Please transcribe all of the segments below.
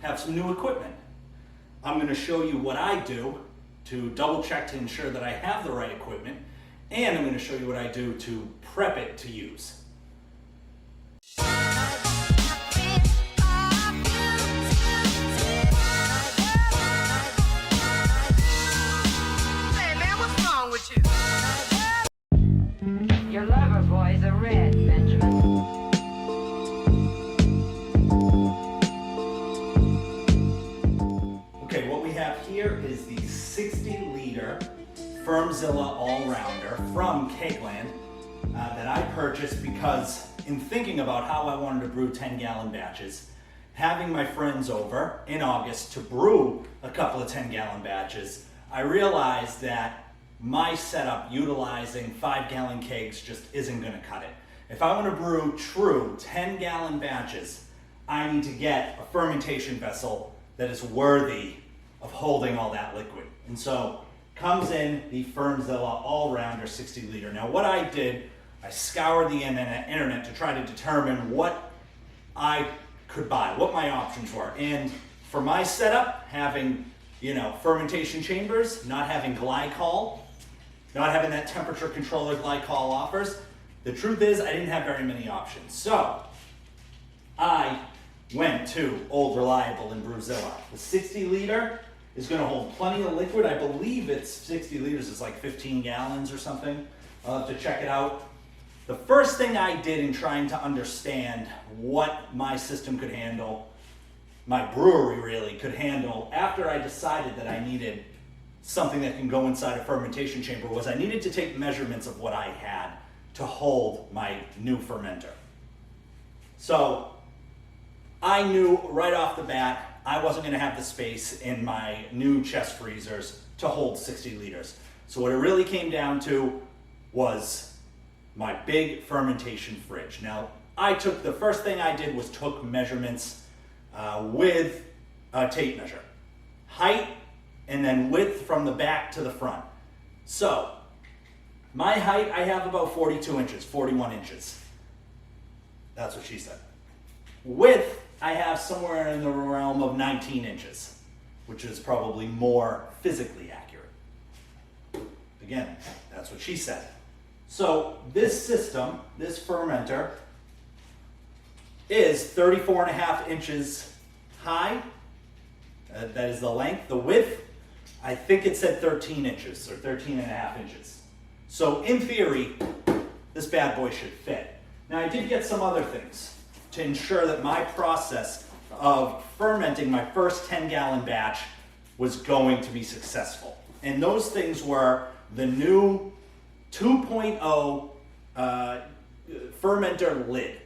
have some new equipment. I'm going to show you what I do to double check to ensure that I have the right equipment, and I'm going to show you what I do to prep it to use. Your lover boys are red, Benjamin. Okay, what we have here is the 60-liter Firmzilla All-Rounder from Cakeland that I purchased because in thinking about how I wanted to brew 10-gallon batches, having my friends over in August to brew a couple of 10-gallon batches, I realized that my setup utilizing 5-gallon kegs just isn't going to cut it. If I want to brew true 10-gallon batches, I need to get a fermentation vessel that is worthy of holding all that liquid. And so comes in the Firmzilla All-Rounder 60-liter. Now what I did, I scoured the internet to try to determine what I could buy, what my options were. And for my setup, having fermentation chambers, not having glycol, not having that temperature controller glycol offers, the truth is I didn't have very many options. So I went to Old Reliable in Brewzilla. The 60-liter is going to hold plenty of liquid. I believe it's 60 liters is like 15 gallons or something. I'll have to check it out. The first thing I did in trying to understand what my system could handle, my brewery really could handle, after I decided that I needed something that can go inside a fermentation chamber, was I needed to take measurements of what I had to hold my new fermenter. So I knew right off the bat I wasn't going to have the space in my new chest freezers to hold 60 liters. So what it really came down to was my big fermentation fridge. Now the first thing I did was took measurements with a tape measure. Height and then width from the back to the front. So my height, I have about 42 inches, 41 inches. That's what she said. Width, I have somewhere in the realm of 19 inches, which is probably more physically accurate. Again, that's what she said. So this system, this fermenter, is 34.5 inches high. That is the length. The width, I think it said 13 inches or 13.5 inches. So in theory, this bad boy should fit. Now I did get some other things to ensure that my process of fermenting my first 10-gallon batch was going to be successful. And those things were the new 2.0 fermenter lid.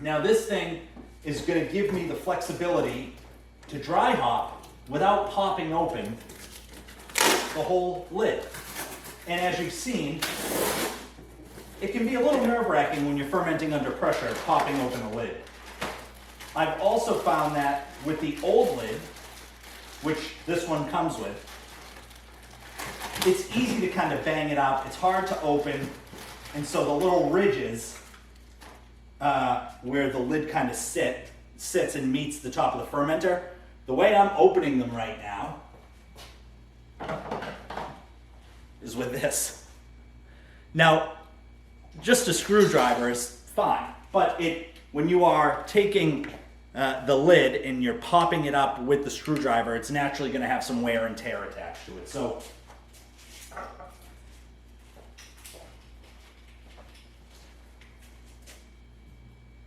Now this thing is going to give me the flexibility to dry hop without popping open the whole lid. And as you've seen, it can be a little nerve-wracking when you're fermenting under pressure, popping open a lid. I've also found that with the old lid, which this one comes with, it's easy to kind of bang it up. It's hard to open. And so the little ridges where the lid kind of sits and meets the top of the fermenter, the way I'm opening them right now is with this. Now, just a screwdriver is fine, but when you are taking the lid and you're popping it up with the screwdriver, it's naturally going to have some wear and tear attached to it. So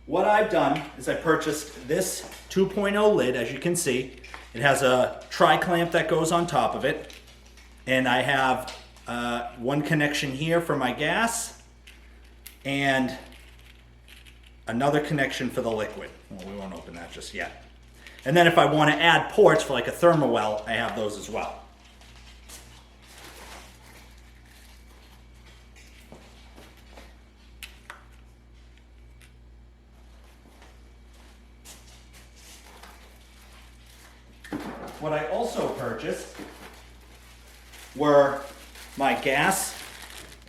what I've done is I purchased this 2.0 lid. As you can see, it has a tri-clamp that goes on top of it, and I have one connection here for my gas and another connection for the liquid. Well, we won't open that just yet. And then if I want to add ports for like a thermowell, I have those as well. What I also purchased were my gas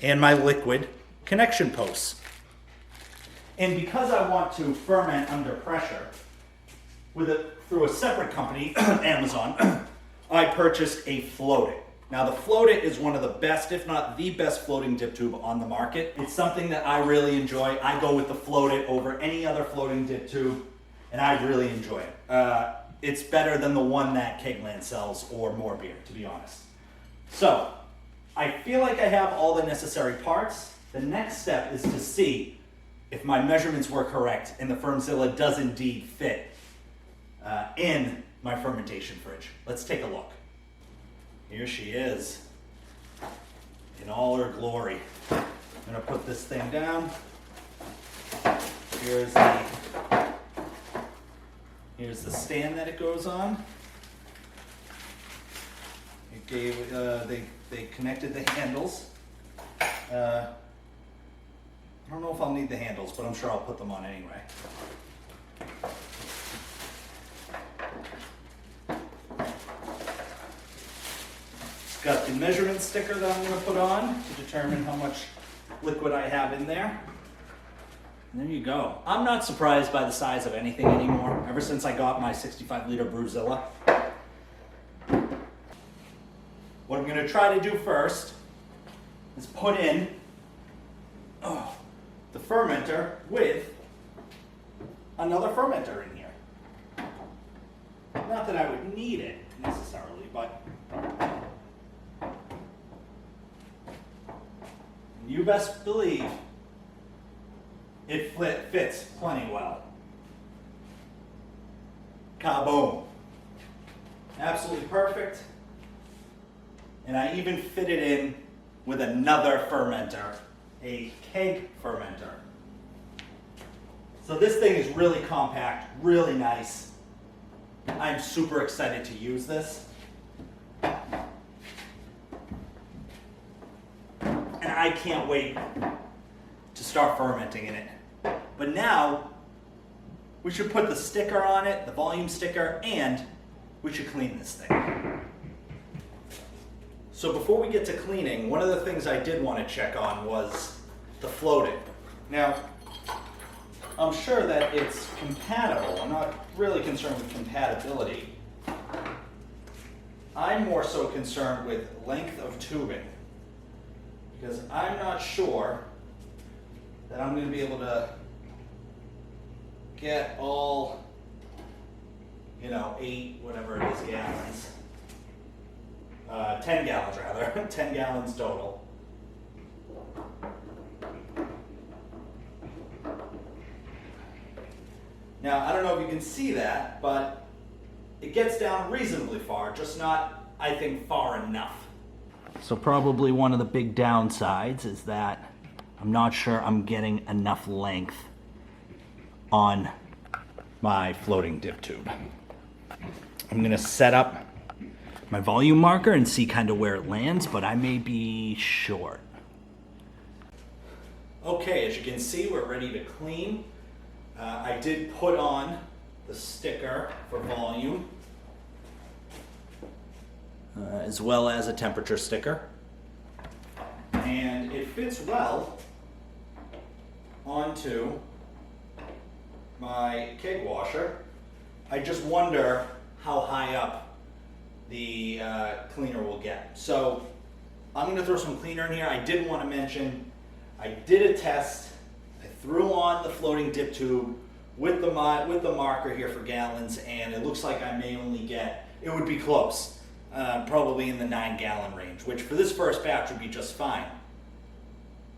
and my liquid connection posts. And because I want to ferment under pressure, through a separate company, Amazon, I purchased a Float It. Now the Float It is one of the best, if not the best floating dip tube on the market. It's something that I really enjoy. I go with the Float It over any other floating dip tube, and I really enjoy it. It's better than the one that Kegland sells or More Beer, to be honest. So, I feel like I have all the necessary parts. The next step is to see if my measurements were correct and the Firmzilla does indeed fit in my fermentation fridge. Let's take a look. Here she is in all her glory. I'm gonna put this thing down. Here's the stand that it goes on. It gave they connected the handles. I don't know if I'll need the handles, but I'm sure I'll put them on anyway. It's got the measurement sticker that I'm going to put on to determine how much liquid I have in there. And there you go. I'm not surprised by the size of anything anymore, ever since I got my 65-liter Brewzilla. What I'm going to try to do first is put in the fermenter with another fermenter in here. Not that I would need it necessarily, but you best believe it fits plenty well. Kaboom. Absolutely perfect. And I even fit it in with another fermenter, a keg fermenter. So this thing is really compact, really nice. I'm super excited to use this. And I can't wait to start fermenting in it. But now, we should put the sticker on it, the volume sticker, and we should clean this thing. So before we get to cleaning, one of the things I did want to check on was the Float It. Now, I'm sure that it's compatible. I'm not really concerned with compatibility. I'm more so concerned with length of tubing, because I'm not sure that I'm going to be able to get all, 8, whatever it is, gallons. 10 gallons rather, 10 gallons total. Now, I don't know if you can see that, but it gets down reasonably far, just not, I think, far enough. So probably one of the big downsides is that I'm not sure I'm getting enough length on my floating dip tube. I'm gonna set up my volume marker and see kind of where it lands, but I may be short. Okay, as you can see, we're ready to clean. I did put on the sticker for volume, as well as a temperature sticker. And it fits well onto my keg washer. I just wonder how high up the cleaner will get. So I'm going to throw some cleaner in here. I did want to mention, I did a test. I threw on the floating dip tube with the marker here for gallons, and it looks like I may only get, it would be close, probably in the 9-gallon range, which for this first batch would be just fine.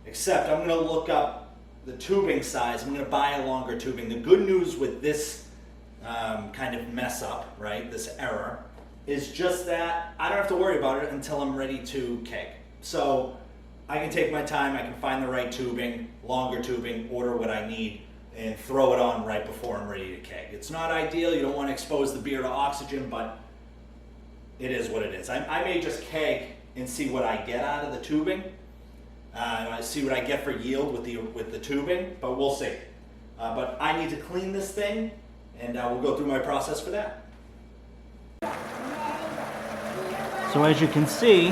Except I'm going to look up the tubing size. I'm going to buy a longer tubing. The good news with this kind of mess up, right, this error, is just that I don't have to worry about it until I'm ready to keg. So I can take my time, I can find the right tubing, longer tubing, order what I need, and throw it on right before I'm ready to keg. It's not ideal, you don't want to expose the beer to oxygen, but it is what it is. I may just keg and see what I get out of the tubing. I see what I get for yield with the tubing, but we'll see. But I need to clean this thing, and we'll go through my process for that. So as you can see,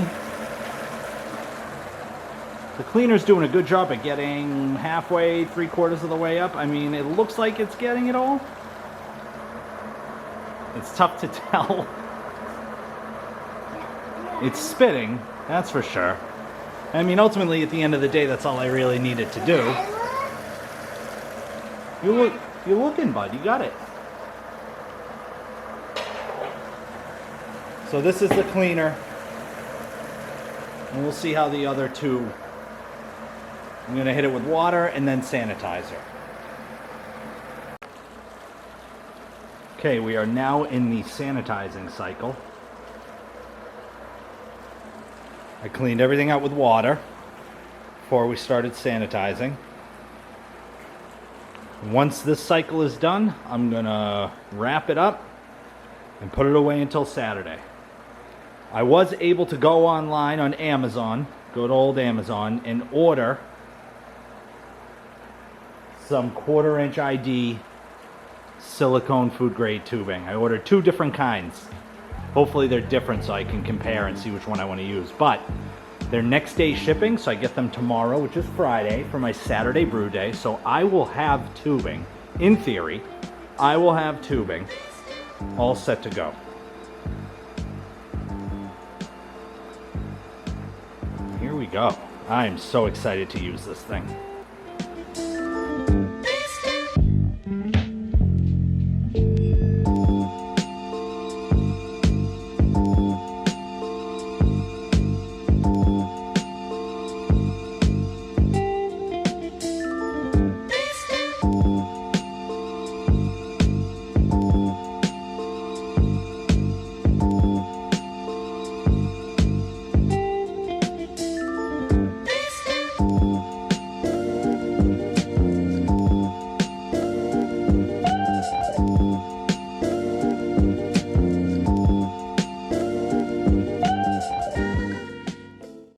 the cleaner's doing a good job at getting halfway, 3/4 of the way up. I mean, it looks like it's getting it all. It's tough to tell. It's spitting, that's for sure. I mean, ultimately, at the end of the day, that's all I really needed to do. You're looking, bud. You got it. So this is the cleaner. And we'll see how the other two... I'm going to hit it with water and then sanitizer. Okay, we are now in the sanitizing cycle. I cleaned everything out with water before we started sanitizing. Once this cycle is done, I'm gonna wrap it up and put it away until Saturday. I was able to go online on Amazon, good old Amazon, and order some 1/4 inch ID silicone food grade tubing. I ordered 2 different kinds. Hopefully they're different so I can compare and see which one I want to use. But they're next day shipping, so I get them tomorrow, which is Friday, for my Saturday brew day. So I will have tubing, in theory, I will have tubing all set to go. Here we go. I am so excited to use this thing.